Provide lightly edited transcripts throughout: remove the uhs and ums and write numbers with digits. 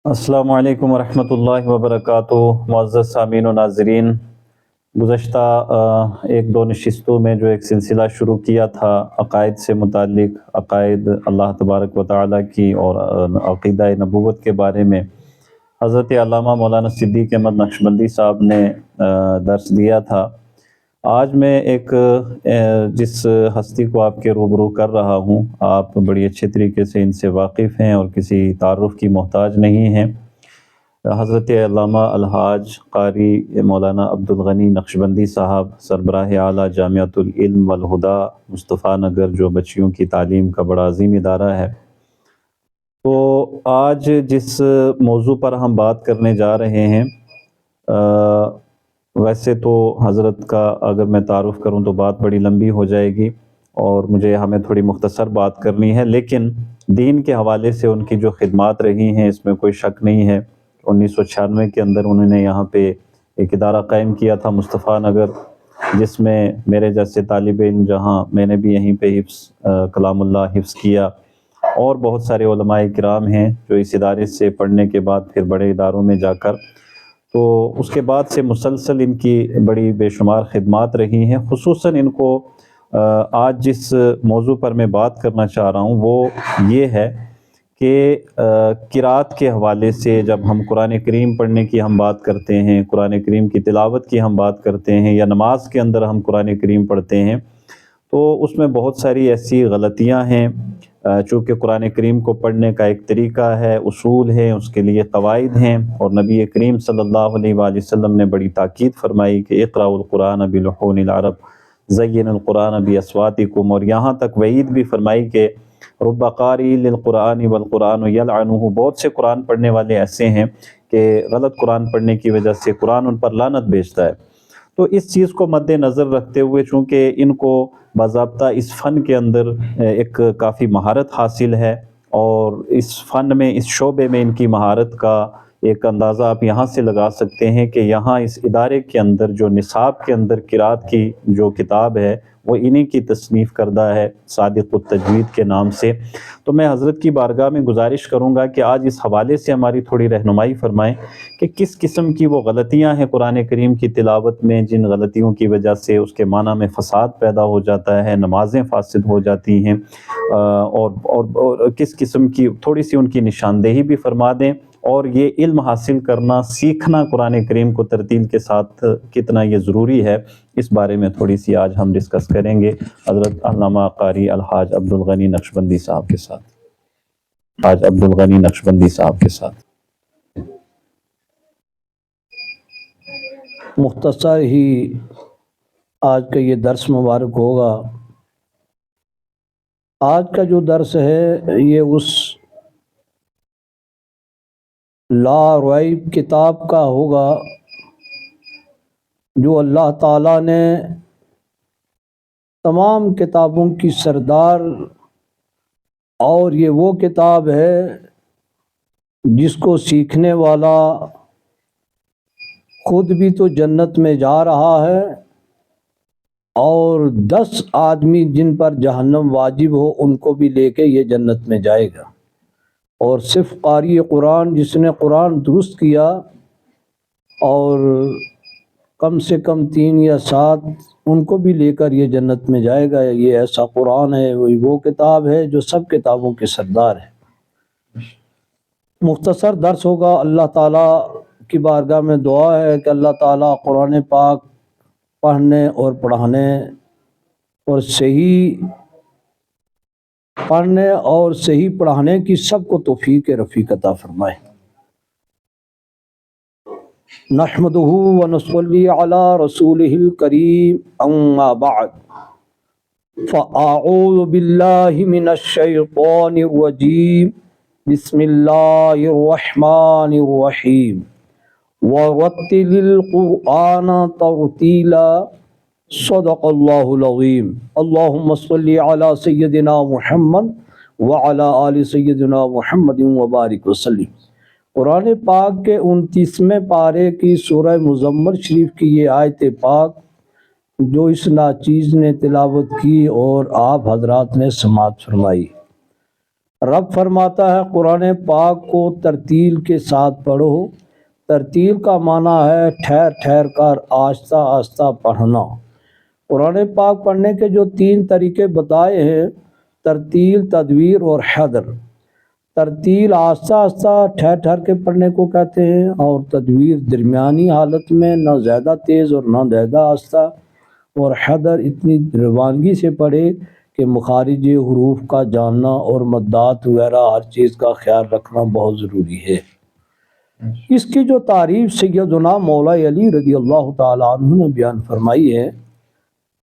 السلام علیکم ورحمۃ اللہ وبرکاتہ۔ معزز سامعین و ناظرین، گزشتہ ایک دو نشستوں میں جو ایک سلسلہ شروع کیا تھا عقائد سے متعلق، عقائد اللہ تبارک و تعالیٰ کی اور عقیدہ نبوت کے بارے میں، حضرت علامہ مولانا صدیق احمد نقشبندی صاحب نے درس دیا تھا۔ آج میں ایک جس ہستی کو آپ کے روبرو کر رہا ہوں، آپ بڑی اچھے طریقے سے ان سے واقف ہیں اور کسی تعارف کی محتاج نہیں ہیں۔ حضرت علامہ الحاج قاری مولانا عبدالغنی نقشبندی صاحب، سربراہ اعلیٰ جامعۃ العلم والہدیٰ مصطفیٰ نگر، جو بچیوں کی تعلیم کا بڑا عظیم ادارہ ہے۔ تو آج جس موضوع پر ہم بات کرنے جا رہے ہیں، ویسے تو حضرت کا اگر میں تعارف کروں تو بات بڑی لمبی ہو جائے گی اور ہمیں تھوڑی مختصر بات کرنی ہے، لیکن دین کے حوالے سے ان کی جو خدمات رہی ہیں اس میں کوئی شک نہیں ہے۔ 1996 کے اندر انہوں نے یہاں پہ ایک ادارہ قائم کیا تھا مصطفیٰ نگر، جس میں میرے جیسے طالب علم، جہاں میں نے بھی یہیں پہ کلام اللہ حفظ کیا، اور بہت سارے علماء کرام ہیں جو اس ادارے سے پڑھنے کے بعد پھر بڑے اداروں میں جا کر، تو اس کے بعد سے مسلسل ان کی بڑی بے شمار خدمات رہی ہیں۔ خصوصاً ان کو آج جس موضوع پر میں بات کرنا چاہ رہا ہوں وہ یہ ہے کہ قرات کے حوالے سے جب ہم قرآن کریم پڑھنے کی ہم بات کرتے ہیں، قرآن کریم کی تلاوت کی ہم بات کرتے ہیں، یا نماز کے اندر ہم قرآن کریم پڑھتے ہیں، تو اس میں بہت ساری ایسی غلطیاں ہیں۔ چونکہ قرآن کریم کو پڑھنے کا ایک طریقہ ہے، اصول ہے، اس کے لیے قواعد ہیں، اور نبی کریم صلی اللہ علیہ وآلہ وسلم نے بڑی تاکید فرمائی کہ اقرأوا القرآن بلحون العرب زین القرآن باصواتکم، اور یہاں تک وعید بھی فرمائی کہ رب قاری للقرآن والقرآن یلعنہ، بہت سے قرآن پڑھنے والے ایسے ہیں کہ غلط قرآن پڑھنے کی وجہ سے قرآن ان پر لعنت بھیجتا ہے۔ تو اس چیز کو مد نظر رکھتے ہوئے، چونکہ ان کو باضابطہ اس فن کے اندر ایک کافی مہارت حاصل ہے، اور اس فن میں، اس شعبے میں ان کی مہارت کا ایک اندازہ آپ یہاں سے لگا سکتے ہیں کہ یہاں اس ادارے کے اندر جو نصاب کے اندر قرات کی جو کتاب ہے وہ انہی کی تصنیف کردہ ہے، صادق التجوید کے نام سے۔ تو میں حضرت کی بارگاہ میں گزارش کروں گا کہ آج اس حوالے سے ہماری تھوڑی رہنمائی فرمائیں کہ کس قسم کی وہ غلطیاں ہیں قرآن کریم کی تلاوت میں، جن غلطیوں کی وجہ سے اس کے معنی میں فساد پیدا ہو جاتا ہے، نمازیں فاسد ہو جاتی ہیں، اور کس قسم کی تھوڑی سی ان کی نشاندہی بھی فرما دیں، اور یہ علم حاصل کرنا، سیکھنا قرآن کریم کو ترتیل کے ساتھ کتنا یہ ضروری ہے، اس بارے میں تھوڑی سی آج ہم ڈسکس کریں گے حضرت علامہ قاری الحاج عبدالغنی نقشبندی صاحب کے ساتھ۔ حاج عبدالغنی نقشبندی صاحب کے ساتھ مختصر ہی آج کا یہ درس مبارک ہوگا۔ آج کا جو درس ہے یہ اس لا ریب کتاب کا ہوگا جو اللہ تعالیٰ نے تمام کتابوں کی سردار، اور یہ وہ کتاب ہے جس کو سیکھنے والا خود بھی تو جنت میں جا رہا ہے، اور 10 آدمی جن پر جہنم واجب ہو ان کو بھی لے کے یہ جنت میں جائے گا، اور صرف قاری قرآن جس نے قرآن درست کیا اور کم سے کم 3 یا 7 ان کو بھی لے کر یہ جنت میں جائے گا۔ یہ ایسا قرآن ہے، وہ کتاب ہے جو سب کتابوں کے سردار ہے۔ مختصر درس ہوگا۔ اللہ تعالیٰ کی بارگاہ میں دعا ہے کہ اللہ تعالیٰ قرآن پاک پڑھنے اور پڑھانے اور صحیح پڑھنے اور صحیح پڑھانے کی سب کو توفیق رفیق عطا فرمائے۔ نحمدہ ونصلی علی رسولہ الکریم، اما بعد، فاعوذ باللہ من الشیطان الرجیم، بسم اللہ الرحمن الرحیم، ورتل القرآن ترتیلا، صدق اللہ العظیم۔ اللہم صلی علی سیدنا محمد وعلی آل سیدنا محمد وبارک وسلم۔ قرآن پاک کے 29ویں پارے کی سورہ مزمل شریف کی یہ آیت پاک جو اس ناچیز نے تلاوت کی اور آپ حضرات نے سماعت فرمائی، رب فرماتا ہے قرآن پاک کو ترتیل کے ساتھ پڑھو۔ ترتیل کا معنی ہے ٹھہر ٹھہر کر آہستہ آہستہ پڑھنا۔ قرآن پاک پڑھنے کے جو 3 طریقے بتائے ہیں، ترتیل، تدویر اور حدر۔ ترتیل آہستہ آہستہ ٹھہر ٹھہر کے پڑھنے کو کہتے ہیں، اور تدویر درمیانی حالت میں، نہ زیادہ تیز اور نہ زیادہ آہستہ، اور حدر اتنی روانگی سے پڑھے کہ مخارج حروف کا جاننا اور مدات وغیرہ ہر چیز کا خیال رکھنا بہت ضروری ہے۔ اس کی جو تعریف سیدنا مولا علی رضی اللہ تعالیٰ عنہ نے بیان فرمائی ہے،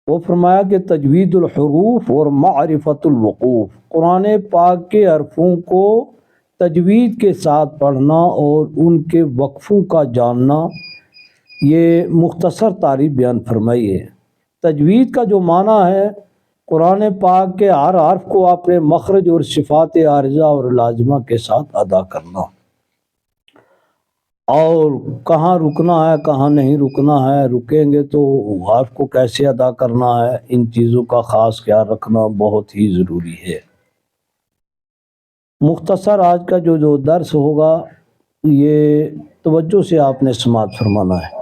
وہ فرمایا کہ تجوید الحروف اور معرفت الوقوف، قرآن پاک کے حرفوں کو تجوید کے ساتھ پڑھنا اور ان کے وقفوں کا جاننا، یہ مختصر تعریف بیان فرمائی ہے۔ تجوید کا جو معنی ہے، قرآن پاک کے ہر حرف کو اپنے مخرج اور صفات عارضہ اور لازمہ کے ساتھ ادا کرنا، اور کہاں رکنا ہے کہاں نہیں رکنا ہے، رکیں گے تو حرف کو کیسے ادا کرنا ہے، ان چیزوں کا خاص خیال رکھنا بہت ہی ضروری ہے۔ مختصر آج کا جو درس ہوگا، یہ توجہ سے آپ نے سماعت فرمانا ہے۔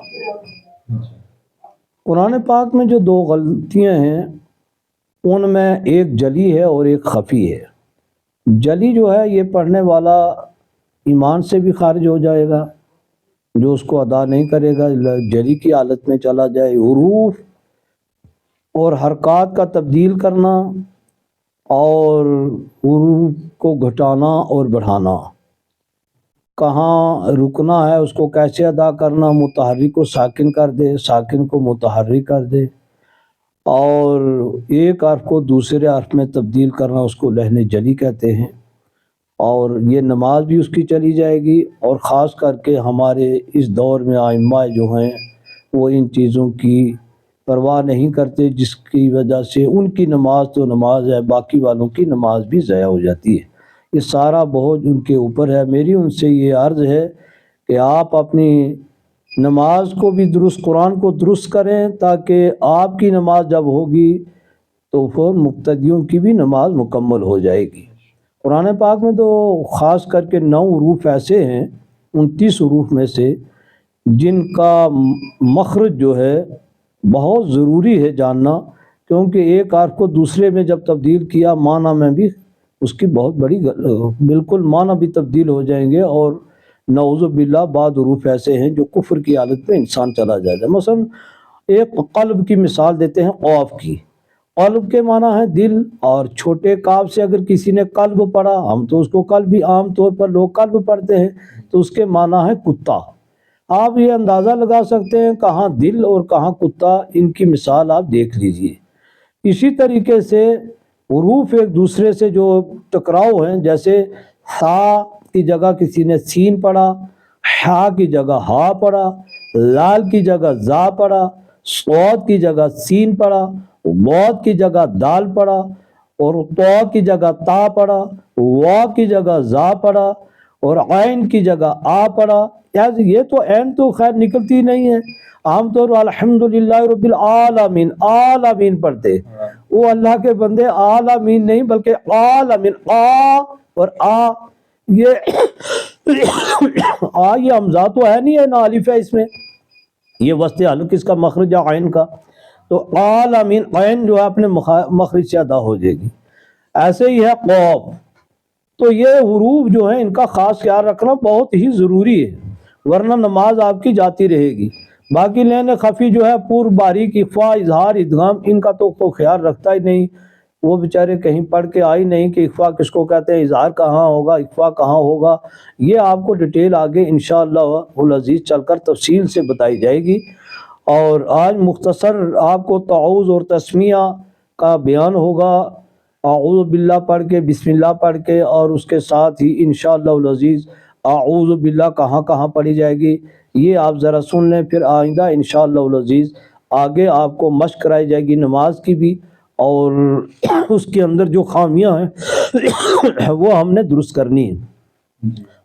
قرآن پاک میں جو 2 غلطیاں ہیں، ان میں ایک جلی ہے اور ایک خفی ہے۔ جلی جو ہے، یہ پڑھنے والا ایمان سے بھی خارج ہو جائے گا، جو اس کو ادا نہیں کرے گا جلی کی حالت میں چلا جائے۔ حروف اور حرکات کا تبدیل کرنا، اور حروف کو گھٹانا اور بڑھانا، کہاں رکنا ہے اس کو کیسے ادا کرنا، متحرک کو ساکن کر دے، ساکن کو متحرک کر دے، اور ایک حرف کو دوسرے حرف میں تبدیل کرنا، اس کو لحن جلی کہتے ہیں۔ اور یہ نماز بھی اس کی چلی جائے گی، اور خاص کر کے ہمارے اس دور میں ائمہ جو ہیں، وہ ان چیزوں کی پرواہ نہیں کرتے، جس کی وجہ سے ان کی نماز تو نماز ہے، باقی والوں کی نماز بھی ضائع ہو جاتی ہے۔ یہ سارا بوجھ ان کے اوپر ہے۔ میری ان سے یہ عرض ہے کہ آپ اپنی نماز کو بھی درست، قرآن کو درست کریں، تاکہ آپ کی نماز جب ہوگی تو پھر مقتدیوں کی بھی نماز مکمل ہو جائے گی۔ قرآن پاک میں تو خاص کر کے 9 حروف ایسے ہیں، 29 حروف میں سے، جن کا مخرج جو ہے بہت ضروری ہے جاننا، کیونکہ ایک حرف کو دوسرے میں جب تبدیل کیا، معنی میں بھی اس کی بہت بڑی بالکل معنی بھی تبدیل ہو جائیں گے، اور نعوذ باللہ بعض حروف ایسے ہیں جو کفر کی حالت میں انسان چلا جائے گا۔ مثلا ایک قلب کی مثال دیتے ہیں، قاف کی۔ قلب کے معنی ہے دل، اور چھوٹے قاف سے اگر کسی نے قلب پڑھا، ہم تو اس کو قلب بھی عام طور پر لوگ قلب پڑھتے ہیں، تو اس کے معنی ہے کتا۔ آپ یہ اندازہ لگا سکتے ہیں کہاں دل اور کہاں کتا، ان کی مثال آپ دیکھ لیجئے۔ اسی طریقے سے حروف ایک دوسرے سے جو ٹکراؤ ہیں، جیسے ثا کی جگہ کسی نے سین پڑھا، حا کی جگہ ہا پڑھا، لال کی جگہ زا پڑھا، صاد کی جگہ سین پڑھا، واو کی جگہ دال پڑھا، اور طا کی جگہ تا پڑھا، وا کی جگہ زا پڑھا، اور عین کی جگہ آ پڑھا۔ یہ تو عین تو خیر نکلتی نہیں ہے، عام طور الحمدللہ رب العالمین، عالمین پڑھتے، وہ اللہ کے بندے عالمین نہیں بلکہ عالمین، آ اور آ، یہ یہ حمزہ تو ہے نہیں ہے، نہ الف ہے اس میں، یہ وسط حلق اس کا مخرج ہے عین کا، تو عالمین، عین جو ہے اپنے مخرج سے ادا ہو جائے گی۔ ایسے ہی ہے قاف۔ تو یہ حروف جو ہیں، ان کا خاص خیال رکھنا بہت ہی ضروری ہے، ورنہ نماز آپ کی جاتی رہے گی۔ باقی لین خفی جو ہے، پور باریک، اخفا، اظہار، ادغام، ان کا تو کوئی خیال رکھتا ہی نہیں، وہ بیچارے کہیں پڑھ کے آئی نہیں کہ اخفا کس کو کہتے ہیں، اظہار کہاں ہوگا، اخفا کہاں ہوگا۔ یہ آپ کو ڈیٹیل آگے انشاءاللہ العزیز چل کر تفصیل سے بتائی جائے گی۔ اور آج مختصر آپ کو تعوذ اور تسمیہ کا بیان ہوگا، اعوذ باللہ پڑھ کے، بسم اللہ پڑھ کے، اور اس کے ساتھ ہی انشاءاللہ العزیز اعوذ باللہ کہاں کہاں پڑھی جائے گی، یہ آپ ذرا سن لیں، پھر آئندہ انشاءاللہ العزیز آگے آپ کو مشق کرائی جائے گی نماز کی بھی، اور اس کے اندر جو خامیاں ہیں وہ ہم نے درست کرنی ہے۔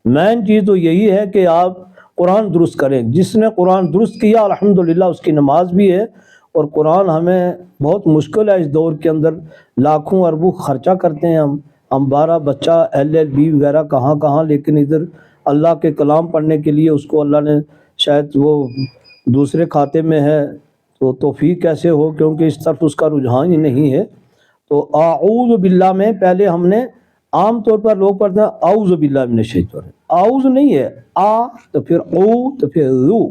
مین چیز تو یہی ہے کہ آپ قرآن درست کریں۔ جس نے قرآن درست کیا الحمدللہ اس کی نماز بھی ہے، اور قرآن ہمیں بہت مشکل ہے اس دور کے اندر، لاکھوں اربوں خرچہ کرتے ہیں ہم، ہمارا بچہ LLB وغیرہ کہاں کہاں، لیکن ادھر اللہ کے کلام پڑھنے کے لیے اس کو اللہ نے شاید وہ دوسرے کھاتے میں ہے، تو توفیق کیسے ہو، کیونکہ اس طرف اس کا رجحان ہی نہیں ہے۔ تو اعوذ باللہ میں پہلے ہم نے عام طور پر لوگ پڑھتے ہیں اعوذ باللہ من الشیطان، اعوذ نہیں ہے، تو پھر او تو پھر رو،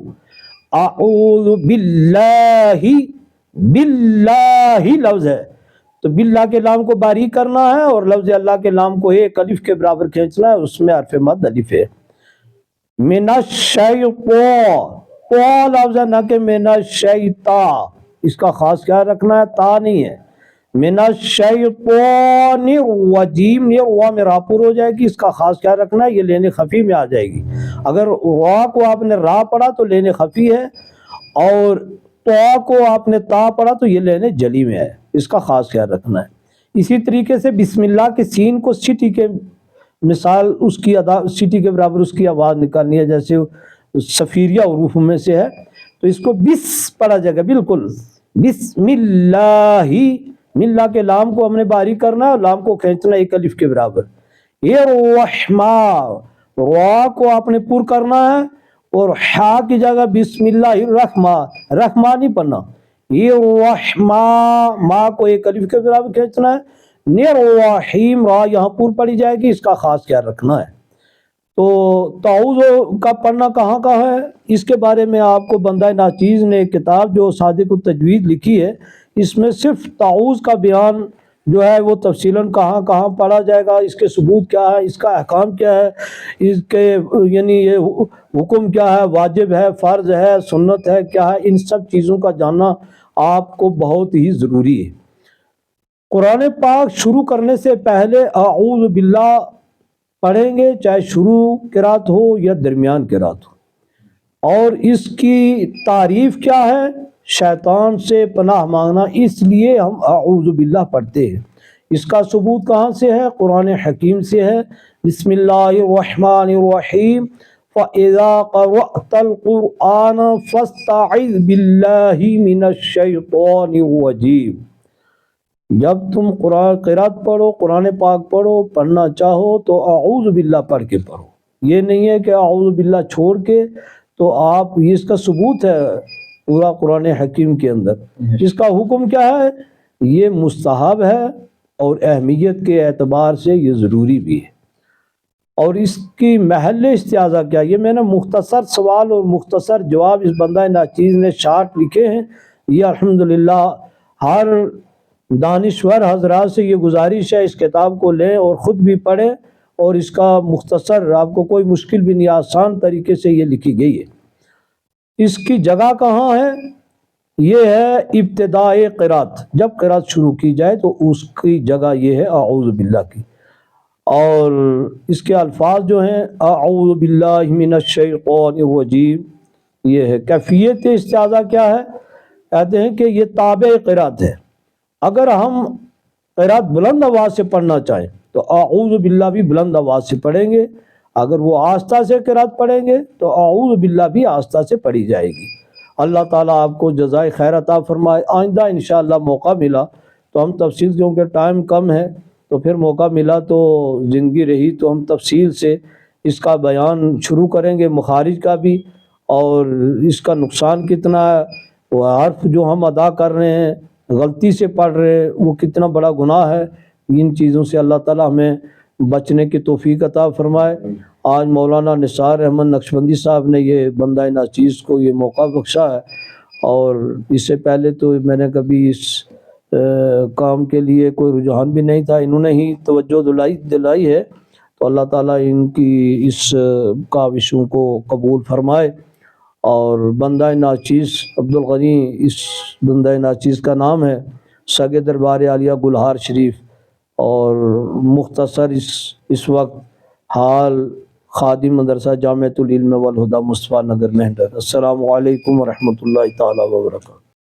اعوذ باللہ، باللہ لفظ ہے تو باللہ کے لام کو باریک کرنا ہے اور لفظ اللہ کے لام کو ایک الف کے برابر کھینچنا ہے، اس میں حرف مد الف ہے۔ من الشیطان، تو لفظ ہے نہ کہ من الشیطان، اس کا خاص کیا رکھنا ہے، تا نہیں ہے۔ من الشیطان الرجیم، یہ وا میں راپور ہو جائے گی، اس کا خاص کیا رکھنا ہے، یہ لینے خفی میں آ جائے گی۔ اگر وا کو آپ نے را پڑھا تو لینے خفی ہے، اور تو کو آپ نے تا پڑھا تو یہ لینے جلی میں ہے، اس کا خاص کیا رکھنا ہے۔ اسی طریقے سے بسم اللہ کے سین کو سٹی کے مثال اس کی سٹی کے برابر اس کی آواز نکالنی ہے، جیسے صفیریہ حروف میں سے ہے، تو اس کو بس پڑھا جائے گا، بالکل بسم اللہ، ملہ کے لام کو ہم نے باریک کرنا ہے اور لام کو کھینچنا ایک الف کے برابر۔ یہ الرحمن، را کو آپ نے پر کرنا ہے اور حا کی جگہ بسم اللہ الرحمن، رحمان نہیں پڑھنا، یہ الرحمن، ما کو ایک الف کے برابر کھینچنا ہے، نیر الرحیم، را یہاں پر پڑھی جائے گی، اس کا خاص کیا رکھنا ہے۔ تو تعوذ کا پڑھنا کہاں کا ہے، اس کے بارے میں آپ کو بندہ ناچیز نے ایک کتاب جو صادق التجوید لکھی ہے، اس میں صرف تعوذ کا بیان جو ہے وہ تفصیلاً کہاں کہاں پڑھا جائے گا، اس کے ثبوت کیا ہے، اس کا احکام کیا ہے، اس کے یعنی یہ حکم کیا ہے، واجب ہے، فرض ہے، سنت ہے، کیا ہے، ان سب چیزوں کا جاننا آپ کو بہت ہی ضروری ہے۔ قرآن پاک شروع کرنے سے پہلے اعوذ باللہ پڑھیں گے، چاہے شروع قرات ہو یا درمیان قرات ہو۔ اور اس کی تعریف کیا ہے، شیطان سے پناہ مانگنا، اس لیے ہم اعوذ باللہ پڑھتے ہیں۔ اس کا ثبوت کہاں سے ہے، قرآن حکیم سے ہے، بسم اللہ الرحمن الرحیم، فَإِذَا قَرَأْتَ الْقُرْآنَ فَاسْتَعِذْ بِاللَّهِ مِنَ الشَّيْطَانِ الرَّجِيمِ۔ جب تم قرآن قرات پڑھو، قرآن پاک پڑھو، پڑھنا چاہو تو اعوذ باللہ پڑھ کے پڑھو، یہ نہیں ہے کہ اعوذ باللہ چھوڑ کے تو آپ، اس کا ثبوت ہے پورا قرآن حکیم کے اندر۔ اس کا حکم کیا ہے، یہ مستحب ہے اور اہمیت کے اعتبار سے یہ ضروری بھی ہے۔ اور اس کی محل استعاذہ کیا، یہ میں نے مختصر سوال اور مختصر جواب اس بندہ ناچیز نے شارٹ لکھے ہیں، یہ الحمدللہ ہر دانشور حضرات سے یہ گزارش ہے، اس کتاب کو لیں اور خود بھی پڑھیں، اور اس کا مختصر، آپ کو کوئی مشکل بھی نہیں، آسان طریقے سے یہ لکھی گئی ہے۔ اس کی جگہ کہاں ہے، یہ ہے ابتداء قرات، جب قرات شروع کی جائے تو اس کی جگہ یہ ہے اعوذ باللہ کی۔ اور اس کے الفاظ جو ہیں اعوذ باللہ من الشیطان الرجیم، یہ ہے۔ کیفیت استعاذہ کیا ہے، کہتے ہیں کہ یہ تابع قرات ہے، اگر ہم قرات بلند آواز سے پڑھنا چاہیں تو اعوذ باللہ بھی بلند آواز سے پڑھیں گے، اگر وہ آہستہ سے قرات پڑھیں گے تو اعوذ باللہ بھی آہستہ سے پڑھی جائے گی۔ اللہ تعالیٰ آپ کو جزائے خیر عطا فرمائے۔ آئندہ انشاءاللہ موقع ملا تو ہم تفصیل، کیونکہ ٹائم کم ہے تو پھر موقع ملا تو زندگی رہی تو ہم تفصیل سے اس کا بیان شروع کریں گے، مخارج کا بھی، اور اس کا نقصان کتنا ہے، وہ حرف جو ہم ادا کر رہے ہیں غلطی سے پڑھ رہے ہیں وہ کتنا بڑا گناہ ہے، ان چیزوں سے اللہ تعالیٰ ہمیں بچنے کی توفیق عطا فرمائے۔ آج مولانا نثار احمد نقشبندی صاحب نے یہ بندہ ناچیز کو یہ موقع بخشا ہے، اور اس سے پہلے تو میں نے کبھی اس کام کے لیے کوئی رجحان بھی نہیں تھا، انہوں نے ہی توجہ دلائی ہے، تو اللہ تعالیٰ ان کی اس کاوشوں کو قبول فرمائے۔ اور بندہ ناچیز عبدالغنی اس بندہ ناچیز کا نام ہے، سگ دربار عالیہ گلہار شریف، اور مختصر اس وقت حال خادم مدرسہ جامعۃ العلم والہدیٰ مصطفیٰ نگر مہنڈر۔ السلام علیکم ورحمۃ اللہ تعالیٰ وبرکاتہ۔